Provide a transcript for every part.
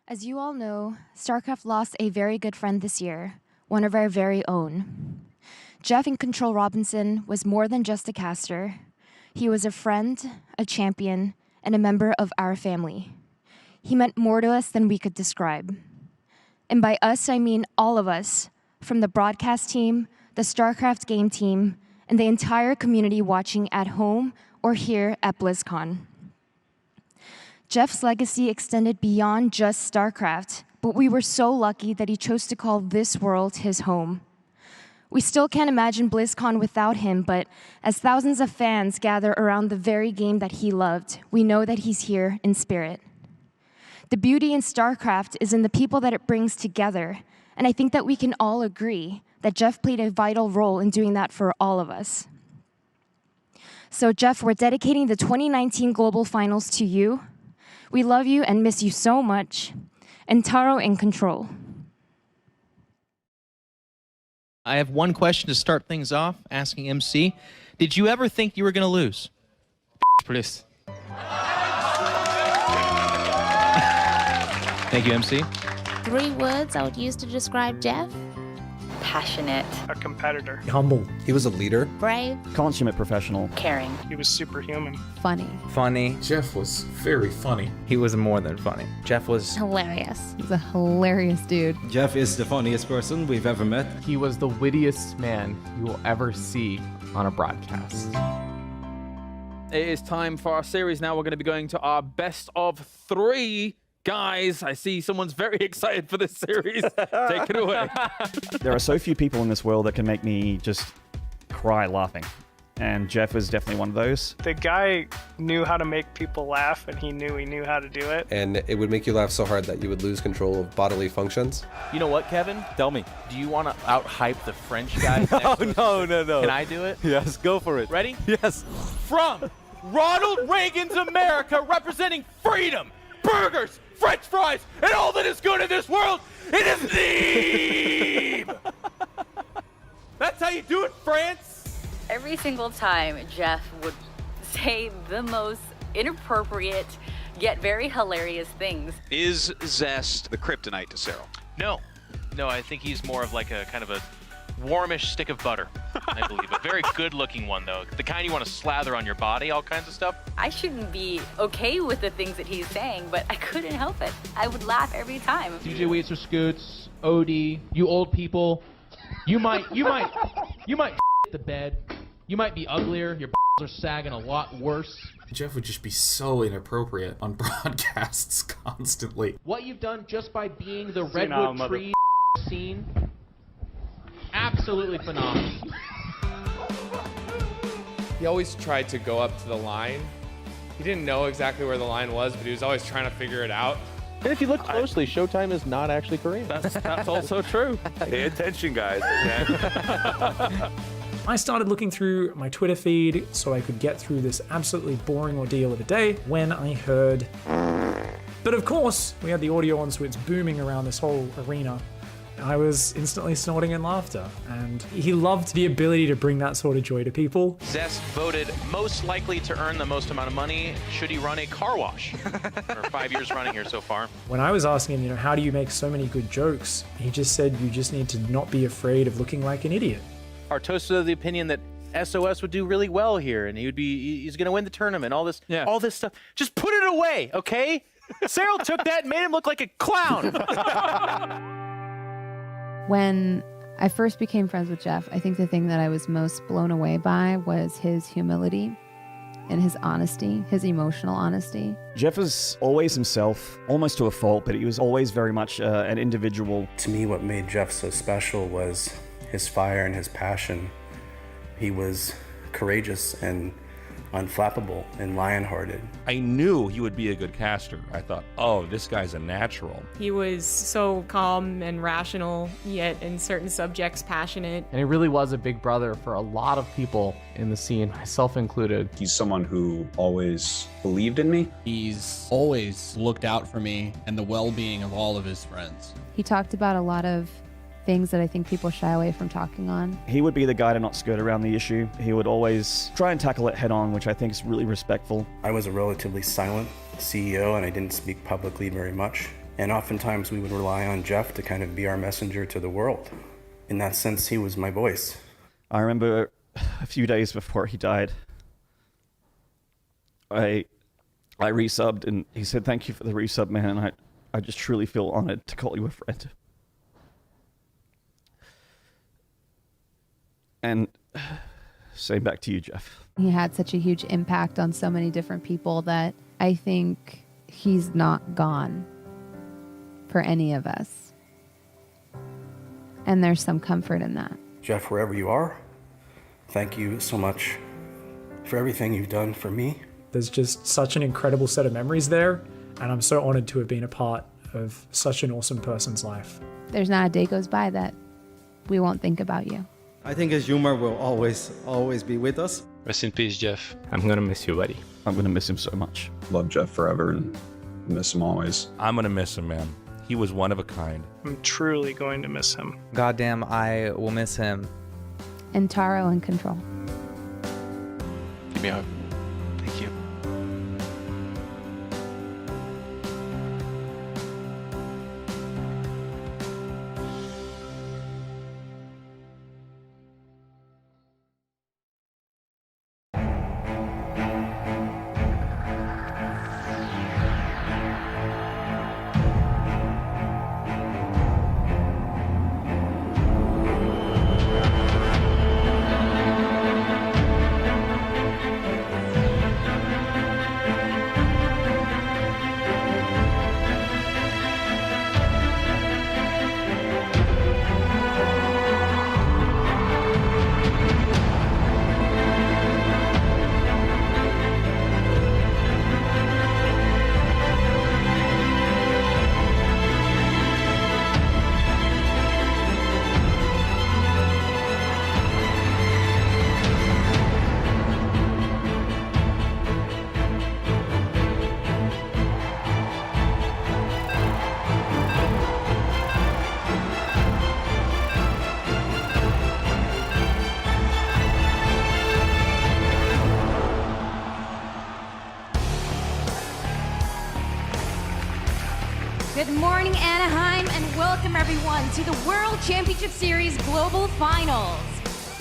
As you all know, StarCraft lost a very good friend this year, one of our very own. Jeff inControl Robinson was more than just a caster. He was a friend, a champion, and a member of our family. He meant more to us than we could describe. And by us, I mean all of us, from the broadcast team, the StarCraft game team, and the entire community watching at home or here at BlizzCon. Jeff's legacy extended beyond just StarCraft, but we were so lucky that he chose to call this world his home. We still can't imagine BlizzCon without him, but as thousands of fans gather around the very game that he loved, we know that he's here in spirit. The beauty in StarCraft is in the people that it brings together, and I think that we can all agree that Jeff played a vital role in doing that for all of us. So Jeff, we're dedicating the 2019 Global Finals to you. We love you and miss you so much. And Taro inControl. I have one question to start things off, asking MC. Did you ever think you were going to lose? Please. Thank you, MC. 3 words I would use to describe Jeff. Passionate. A competitor. Humble. He was a leader. Brave. Consummate professional. Caring. He was superhuman. Funny. Funny. Jeff was very funny. He was more than funny. Jeff was Hilarious. He's a hilarious dude. Jeff is the funniest person we've ever met. He was the wittiest man you will ever see on a broadcast. It is time for our series now. We're going to be going to our best of 3. Guys, I see someone's very excited for this series. Take it away. There are so few people in this world that can make me just cry laughing. And Jeff is definitely one of those. The guy knew how to make people laugh, and he knew how to do it. And it would make you laugh so hard that you would lose control of bodily functions. You know what, Kevin? Tell me. Do you want to out-hype the French guy? No. Can I do it? Yes, go for it. Ready? Yes. From Ronald Reagan's America, representing freedom, burgers, French fries, and all that is good in this world, it is Neeb! That's how you do it, France! Every single time, Jeff would say the most inappropriate, yet very hilarious things. Is Zest the kryptonite to Cyril? No, I think he's more of like a kind of a warmish stick of butter, I believe. A very good-looking one, though. The kind you want to slather on your body, all kinds of stuff. I shouldn't be okay with the things that he's saying, but I couldn't help it. I would laugh every time. DJ Weeds or Scoots, Odie, you old people, you might the bed. You might be uglier. Your are sagging a lot worse. Jeff would just be so inappropriate on broadcasts constantly. What you've done just by being the redwood tree scene, absolutely phenomenal. He always tried to go up to the line. He didn't know exactly where the line was, but he was always trying to figure it out. And if you look closely, Showtime is not actually Korean. That's also true. Pay attention, guys. I started looking through my Twitter feed so I could get through this absolutely boring ordeal of a day when I heard... But of course, we had the audio on, so it's booming around this whole arena. I was instantly snorting in laughter, and he loved the ability to bring that sort of joy to people. Zest voted most likely to earn the most amount of money should he run a car wash for 5 years running here so far. When I was asking him, how do you make so many good jokes? He just said, you just need to not be afraid of looking like an idiot. Our toaster of the opinion that SOS would do really well here, and he's going to win the tournament, all this stuff. Just put it away, okay? Cyril took that and made him look like a clown. When I first became friends with Jeff, I think the thing that I was most blown away by was his humility and his honesty, his emotional honesty. Jeff was always himself, almost to a fault, but he was always very much an individual. To me, what made Jeff so special was his fire and his passion. He was courageous and unflappable and lion-hearted. I knew he would be a good caster. I thought, oh, this guy's a natural. He was so calm and rational, yet in certain subjects passionate. And he really was a big brother for a lot of people in the scene, myself included. He's someone who always believed in me. He's always looked out for me and the well-being of all of his friends. He talked about a lot of things that I think people shy away from talking on. He would be the guy to not skirt around the issue. He would always try and tackle it head on, which I think is really respectful. I was a relatively silent CEO and I didn't speak publicly very much. And oftentimes we would rely on Jeff to kind of be our messenger to the world. In that sense, he was my voice. I remember a few days before he died, I resubbed, and he said, "Thank you for the resub, man. And I just truly feel honored to call you a friend." And same back to you, Jeff. He had such a huge impact on so many different people that I think he's not gone for any of us. And there's some comfort in that. Jeff, wherever you are, thank you so much for everything you've done for me. There's just such an incredible set of memories there, and I'm so honored to have been a part of such an awesome person's life. There's not a day goes by that we won't think about you. I think his humor will always be with us. Rest in peace, Jeff. I'm gonna miss you, buddy. I'm gonna miss him so much. Love Jeff forever and miss him always. I'm gonna miss him, man. He was one of a kind. I'm truly going to miss him. Goddamn, I will miss him. And Taro in control. Give me a hug. Thank you. Good morning, Anaheim, and welcome everyone to the World Championship Series Global Finals.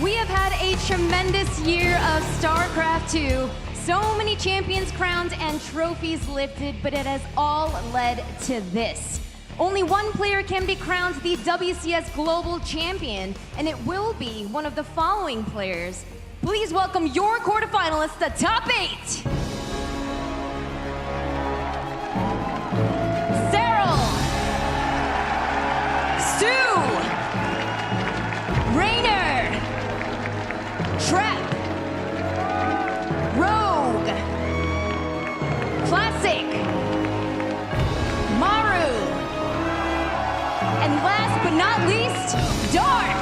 We have had a tremendous year of StarCraft 2. So many champions crowned and trophies lifted, but it has all led to this. Only one player can be crowned the WCS Global Champion, and it will be one of the following players. Please welcome your quarterfinalists, the top 8. Rainer, Trap, Rogue, Classic, Maru, and last but not least, Dark.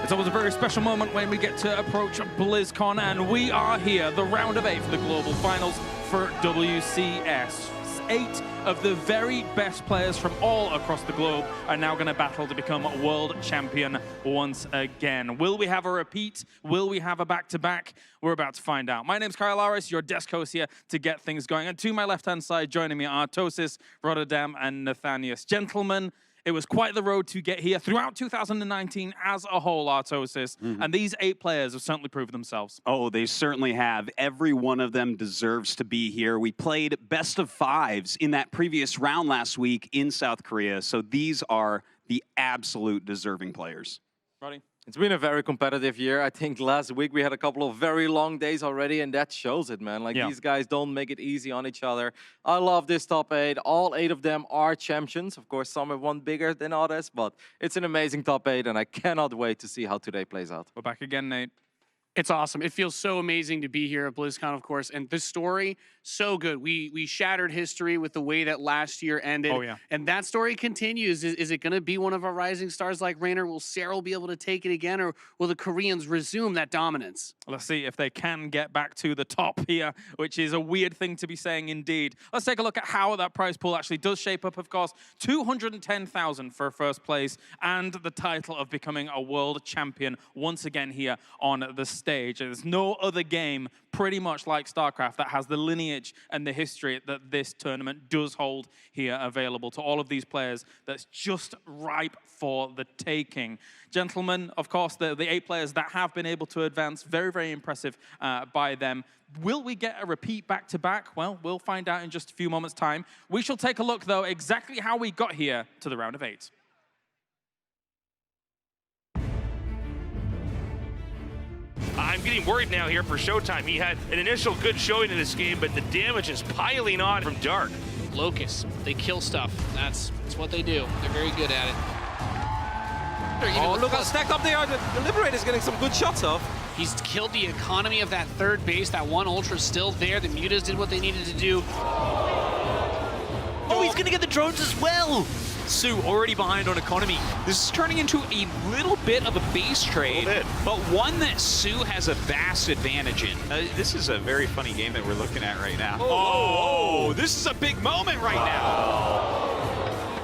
It's always a very special moment when we get to approach BlizzCon, and we are here, the round of 8 for the Global Finals for WCS. 8 of the very best players from all across the globe are now going to battle to become world champion once again. Will we have a repeat? Will we have a back-to-back? We're about to find out. My name's Kyle Aris, your desk host here to get things going. And to my left-hand side, joining me are Tosis, Rotterdam, and Nathanius. Gentlemen, it was quite the road to get here throughout 2019 as a whole, Artosis. And these 8 players have certainly proved themselves. Oh, they certainly have. Every one of them deserves to be here. We played best of 5s in that previous round last week in South Korea. So these are the absolute deserving players. Roddy? It's been a very competitive year. I think last week we had a couple of very long days already, and that shows it, man. Like, these guys don't make it easy on each other. I love this top 8. All 8 of them are champions. Of course, some have won bigger than others, but it's an amazing top 8, and I cannot wait to see how today plays out. We're back again, Nate. It's awesome. It feels so amazing to be here at BlizzCon, of course, and this story, so good. We shattered history with the way that last year ended. Oh, yeah. And that story continues. Is it going to be one of our rising stars like Rainer? Will Cyril be able to take it again, or will the Koreans resume that dominance? Let's see if they can get back to the top here, which is a weird thing to be saying indeed. Let's take a look at how that prize pool actually does shape up, of course. 210,000 for first place and the title of becoming a world champion once again here on the stage. There's no other game pretty much like StarCraft that has the lineage and the history that this tournament does hold here available to all of these players. That's just ripe for the taking. Gentlemen, of course, the 8 players that have been able to advance, very, very impressive by them. Will we get a repeat back-to-back? Well, we'll find out in just a few moments' time. We shall take a look, though, exactly how we got here to the round of 8. I'm getting worried now here for Showtime. He had an initial good showing in this game, but the damage is piling on from Dark. Locust, they kill stuff. That's what they do. They're very good at it. Oh, look how stacked up they are. The Liberator's getting some good shots off. He's killed the economy of that third base. That one Ultra's still there. The Mutas did what they needed to do. Oh, he's going to get the drones as well. Su already behind on economy. This is turning into a little bit of a base trade, but one that Su has a vast advantage in. This is a very funny game that we're looking at right now. Oh, this is a big moment right now.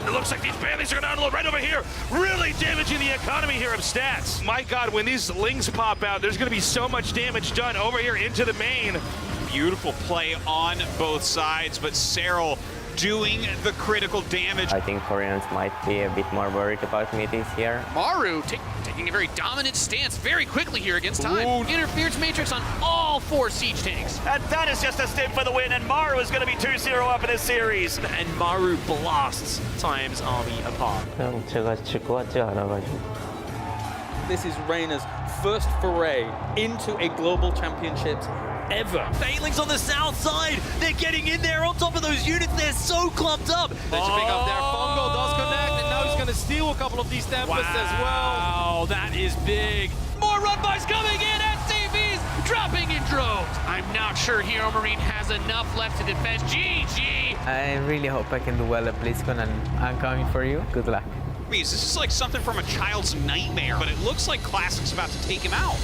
It looks like these Baileys are going to unload right over here, really damaging the economy here of stats. My God, when these Lings pop out, there's going to be so much damage done over here into the main. Beautiful play on both sides, but Serral doing the critical damage. I think Koreans might be a bit more worried about me this year. Maru taking a very dominant stance very quickly here against time. Ooh. Interference matrix on all 4 siege tanks. And that is just a step for the win, and Maru is going to be 2-0 up in this series. And Maru blasts Time's army apart. 제가 질 것 같지 않아가지고. This is Reyna's first foray into a global championships ever. Failings on the south side. They're getting in there on top of those units. They're so clumped up. There's a pick up there. Fongo does connect, and now he's going to steal a couple of these Tempests as well. Wow, that is big. More run-bys coming in, and CVs dropping in droves. I'm not sure Hero Marine has enough left to defend. GG. I really hope I can do well at BlizzCon, and I'm coming for you. Good luck. This is like something from a child's nightmare, but it looks like Classic's about to take him out.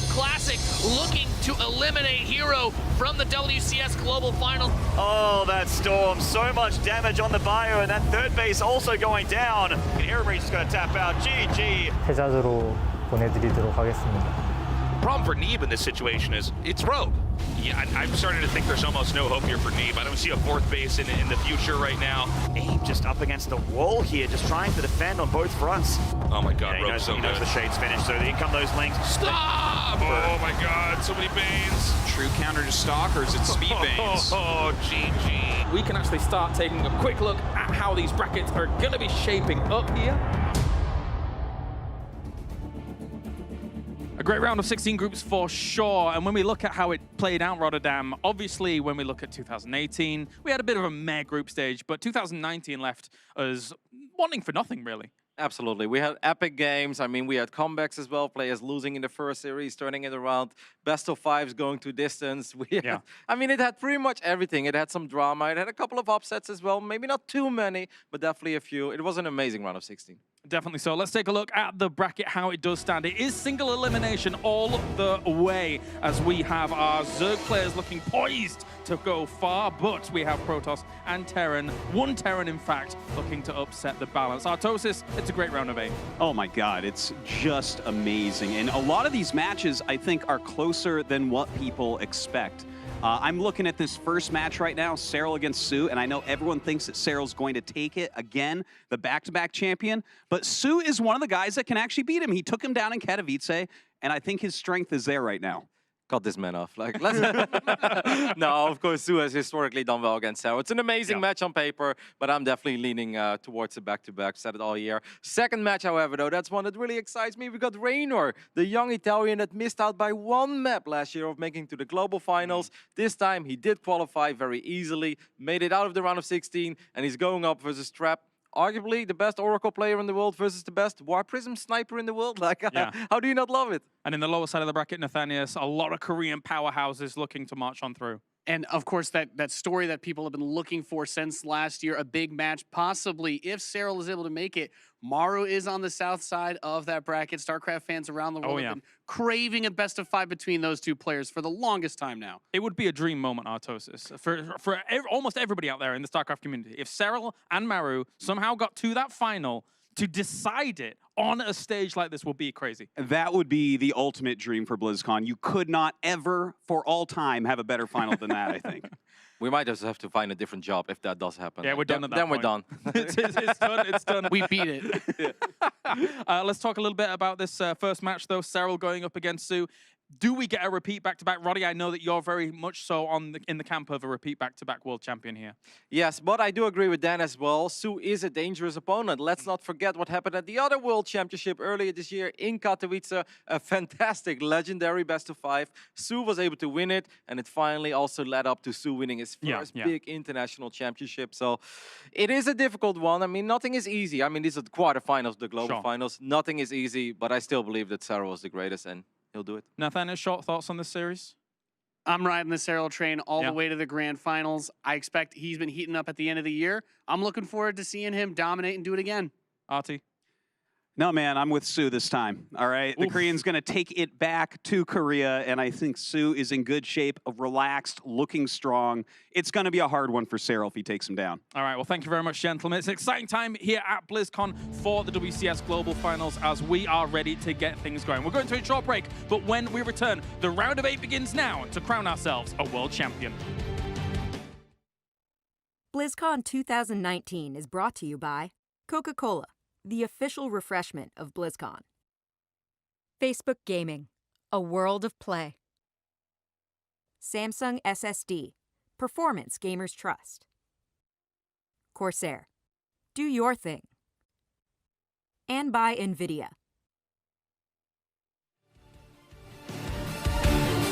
Classic looking to eliminate Hero from the WCS Global Finals. Oh, that Storm. So much damage on the bio, and that third base also going down. And Hero Marine's just going to tap out. GG. 패자조로 보내드리도록 하겠습니다. The problem for Neeb in this situation is it's Rogue. Yeah, I'm starting to think there's almost no hope here for Neeb. I don't see a 4th base in the future right now. Neeb just up against the wall here, just trying to defend on both fronts. Oh my God, yeah, Rogue's so he good. knows the shade's finished, so in come those Lings. Stop! Oh my God, so many Banes. True counter to Stalkers, it's Speed Banes. Oh, GG. We can actually start taking a quick look at how these brackets are going to be shaping up here. A great round of 16 groups for sure. And when we look at how it played out, Rotterdam, obviously when we look at 2018, we had a bit of a meh group stage, but 2019 left us wanting for nothing, really. Absolutely. We had epic games. I mean, we had comebacks as well, players losing in the first series, turning it around, best of 5s going to distance. I mean, it had pretty much everything. It had some drama. It had a couple of upsets as well. Maybe not too many, but definitely a few. It was an amazing round of 16. Definitely so. Let's take a look at the bracket, how it does stand. It is single elimination all the way, as we have our Zerg players looking poised to go far, but we have Protoss and Terran, one Terran in fact, looking to upset the balance. Artosis, it's a great round of 8. Oh my God, it's just amazing. And a lot of these matches, I think, are closer than what people expect. I'm looking at this first match right now, Serral against Su, and I know everyone thinks that Serral's going to take it again, the back-to-back champion, but Su is one of the guys that can actually beat him. He took him down in Katowice, and I think his strength is there right now. Cut this man off. Like, let's no, of course, Su has historically done well against Serral. It's an amazing match on paper, but I'm definitely leaning towards the back-to-back. Said it all year. Second match, however, though, that's one that really excites me. We got Raynor, the young Italian that missed out by 1 map last year of making to the global finals. This time, he did qualify very easily, made it out of the round of 16, and he's going up versus Trap. Arguably the best Oracle player in the world versus the best War Prism sniper in the world. Like, how do you not love it? And in the lower side of the bracket, Nathanius, a lot of Korean powerhouses looking to march on through. And of course, that story that people have been looking for since last year, a big match, possibly if Serral is able to make it. Maru is on the south side of that bracket. StarCraft fans around the world have been craving a best of 5 between those two players for the longest time now. It would be a dream moment, Artosis, for almost everybody out there in the StarCraft community. If Serral and Maru somehow got to that final, to decide it on a stage like this would be crazy. That would be the ultimate dream for BlizzCon. You could not ever, for all time, have a better final than that, I think. We might just have to find a different job if that does happen. Yeah, we're done at that Then point. we're done. It's done. It's done. We beat it. Let's talk a little bit about this first match, though. Cyril going up against Sue. Do we get a repeat back-to-back? Roddy, I know that you're very much so in the camp of a repeat back-to-back world champion here. Yes, but I do agree with Dan as well. Sue is a dangerous opponent. Let's not forget what happened at the other World Championship earlier this year in Katowice. A fantastic, legendary best-of-5. Sue was able to win it, and it finally also led up to Sue winning his first big international championship. So it is a difficult one. I mean, nothing is easy. I mean, these are the quarterfinals, the global finals. Nothing is easy, but I still believe that Sarah was the greatest, and he'll do it. Nathaniel, short thoughts on this series? I'm riding the Cyril train all the way to the grand finals. I expect he's been heating up at the end of the year. I'm looking forward to seeing him dominate and do it again. Artie? No, man, I'm with Sue this time, all right? The Korean's going to take it back to Korea, and I think Sue is in good shape, relaxed, looking strong. It's going to be a hard one for Cyril if he takes him down. All right, well, thank you very much, gentlemen. It's an exciting time here at BlizzCon for the WCS Global Finals as we are ready to get things going. We're going to a short break, but when we return, the round of 8 begins now to crown ourselves a world champion. BlizzCon 2019 is brought to you by Coca-Cola, the official refreshment of BlizzCon. Facebook Gaming, a world of play. Samsung SSD, performance gamers trust. Corsair, do your thing. And by NVIDIA,